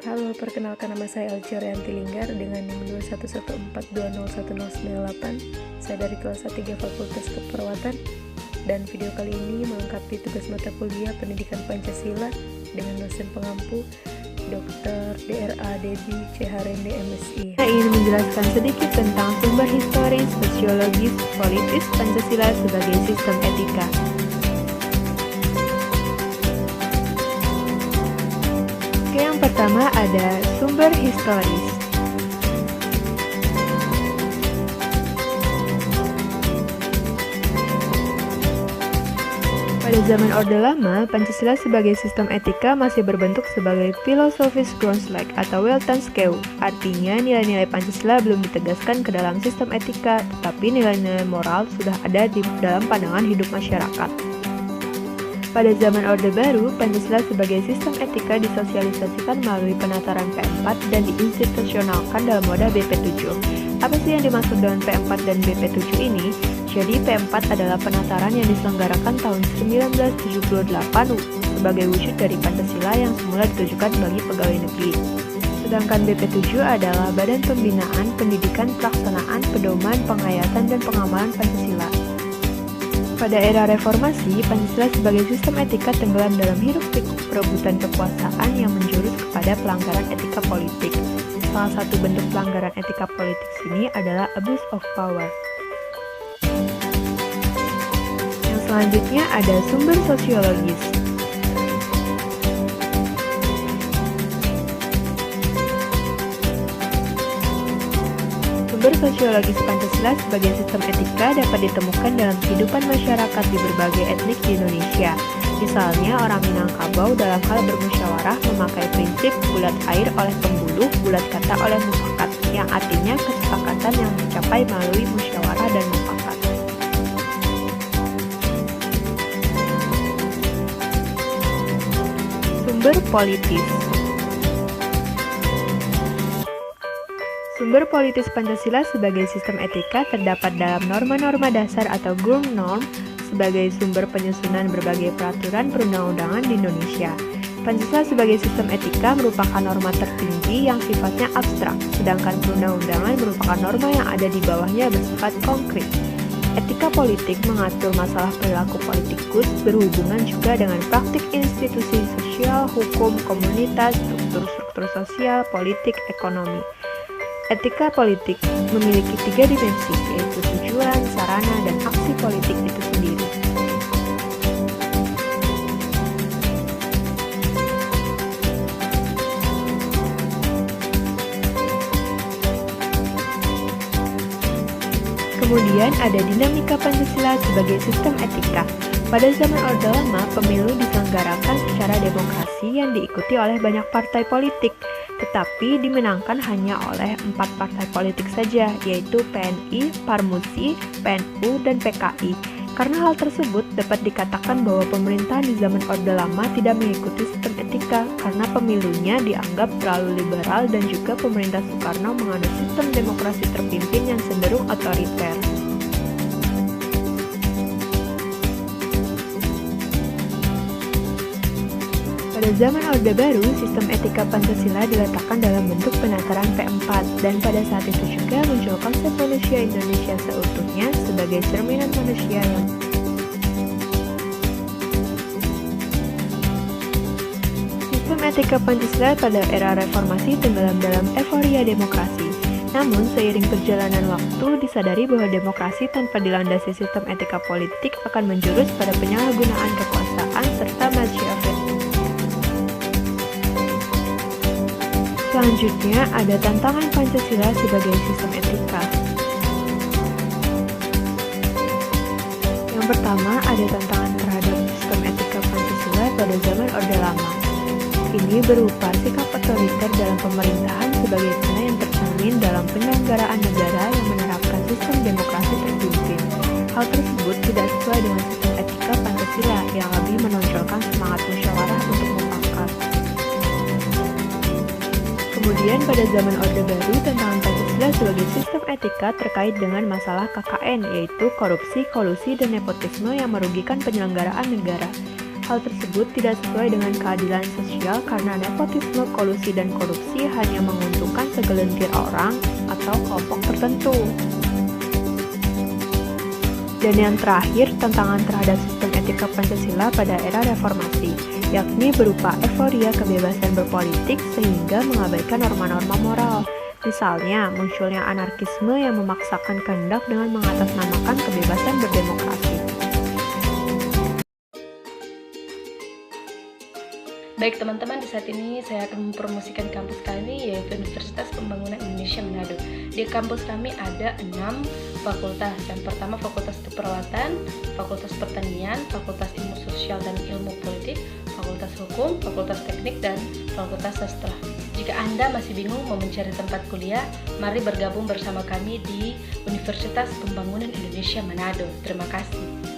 Halo, perkenalkan nama saya Elci Orianti Linggar dengan NIM 21142011098. Saya dari kelas 3 Fakultas Keperawatan, dan video kali ini melengkapi tugas mata kuliah Pendidikan Pancasila dengan dosen pengampu Dr. Dra. Debbie C. Harende, MSI. Saya ingin menjelaskan sedikit tentang sumber historis, sosiologis, politis Pancasila sebagai sistem etika. Yang pertama ada sumber historis. Pada zaman Orde Lama, Pancasila sebagai sistem etika masih berbentuk sebagai filosofis Grundslag atau Weltanschauung. Artinya, nilai-nilai Pancasila belum ditegaskan ke dalam sistem etika, tetapi nilai-nilai moral sudah ada di dalam pandangan hidup masyarakat. Pada zaman Orde Baru, Pancasila sebagai sistem etika disosialisasikan melalui penataran P4 dan diinstitusionalkan dalam wadah BP7. Apa sih yang dimaksud dengan P4 dan BP7 ini? Jadi P4 adalah penataran yang diselenggarakan tahun 1978 sebagai wujud dari Pancasila yang semula ditujukan bagi pegawai negeri. Sedangkan BP7 adalah Badan Pembinaan, Pendidikan, Pelaksanaan, Pedoman, Penghayatan, dan Pengamalan Pancasila. Pada era reformasi, Pancasila sebagai sistem etika tenggelam dalam hiruk-pikuk perebutan kekuasaan yang menjurus kepada pelanggaran etika politik. Salah satu bentuk pelanggaran etika politik sini adalah abuse of power. Yang selanjutnya ada sumber sosiologis. Sumber sosiologis Pancasila sebagai sistem etika dapat ditemukan dalam kehidupan masyarakat di berbagai etnik di Indonesia. Misalnya, orang Minangkabau dalam hal bermusyawarah memakai prinsip bulat air oleh pembuluh, bulat kata oleh mufakat, yang artinya kesepakatan yang dicapai melalui musyawarah dan mufakat. Sumber politis. Sumber politis Pancasila sebagai sistem etika terdapat dalam norma-norma dasar atau Grundnorm sebagai sumber penyusunan berbagai peraturan perundang-undangan di Indonesia. Pancasila sebagai sistem etika merupakan norma tertinggi yang sifatnya abstrak, sedangkan perundang-undangan merupakan norma yang ada di bawahnya bersifat konkret. Etika politik mengatur masalah perilaku politikus berhubungan juga dengan praktik institusi sosial, hukum, komunitas, struktur-struktur sosial, politik, ekonomi. Etika politik memiliki 3 dimensi, yaitu tujuan, sarana, dan aksi politik itu sendiri. Kemudian ada dinamika Pancasila sebagai sistem etika. Pada zaman Orde Lama, pemilu diselenggarakan secara demokrasi yang diikuti oleh banyak partai politik, tetapi dimenangkan hanya oleh 4 partai politik saja, yaitu PNI, Parmusi, PNU, dan PKI. Karena hal tersebut, dapat dikatakan bahwa pemerintahan di zaman Orde Lama tidak mengikuti sistem etika, karena pemilunya dianggap terlalu liberal dan juga pemerintah Soekarno menganut sistem demokrasi terpimpin yang cenderung otoriter. Pada zaman Orde Baru, sistem etika Pancasila diletakkan dalam bentuk penataran P4, dan pada saat itu juga muncul konsep manusia Indonesia seutuhnya sebagai cerminan manusia yang sistem etika Pancasila pada era reformasi tenggelam dalam euforia demokrasi. Namun, seiring perjalanan waktu, disadari bahwa demokrasi tanpa dilandasi sistem etika politik akan menjurus pada penyalahgunaan kekuasaan serta machiavelli. Selanjutnya, ada tantangan Pancasila sebagai sistem etika. Yang pertama, ada tantangan terhadap sistem etika Pancasila pada zaman Orde Lama. Ini berupa sikap otoriter dalam pemerintahan sebagaimana yang tercermin dalam penyelenggaraan negara yang menerapkan sistem demokrasi terpimpin. Hal tersebut tidak sesuai dengan sistem etika Pancasila yang lebih menonjolkan semangat musyawarah untuk mufakat. Kemudian pada zaman Orde Baru, tantangan Pancasila sebagai sistem etika terkait dengan masalah KKN, yaitu korupsi, kolusi, dan nepotisme yang merugikan penyelenggaraan negara. Hal tersebut tidak sesuai dengan keadilan sosial karena nepotisme, kolusi, dan korupsi hanya menguntungkan segelintir orang atau kelompok tertentu. Dan yang terakhir, tantangan terhadap sistem etika Pancasila pada era reformasi, yakni berupa euforia kebebasan berpolitik sehingga mengabaikan norma-norma moral. Misalnya, munculnya anarkisme yang memaksakan kehendak dengan mengatasnamakan kebebasan berdemokrasi. Baik teman-teman, di saat ini saya akan mempromosikan kampus kami, yaitu Universitas Pembangunan Indonesia Manado. Di kampus kami ada 6 fakultas. Yang pertama Fakultas Keperawatan, Fakultas Pertanian, Fakultas Ilmu Sosial dan Ilmu Politik, Fakultas Hukum, Fakultas Teknik, dan Fakultas Sastra. Jika Anda masih bingung mau mencari tempat kuliah, mari bergabung bersama kami di Universitas Pembangunan Indonesia Manado. Terima kasih.